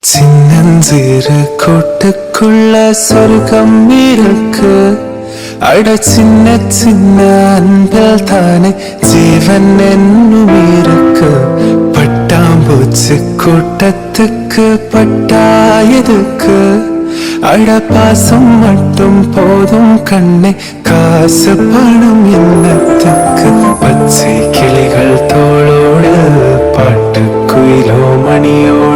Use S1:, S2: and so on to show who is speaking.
S1: சின்னஞ்சிறு கூட்டுக்குள்ள சொர்க்கம் இருக்கு. அட சின்ன சின்ன அன்பில் தானே ஜீவன் என்னும் இருக்கு. பட்டாம்பூச்சி கூட்டத்துக்கு பட்டாயதுக்கு. அட பாசம் மட்டும் போதும் கண்ணே, காசு பணம் என்னத்துக்கு. பச்சை கிளிகள் தோளோடு பாட்டு குயிலோ மணியோடு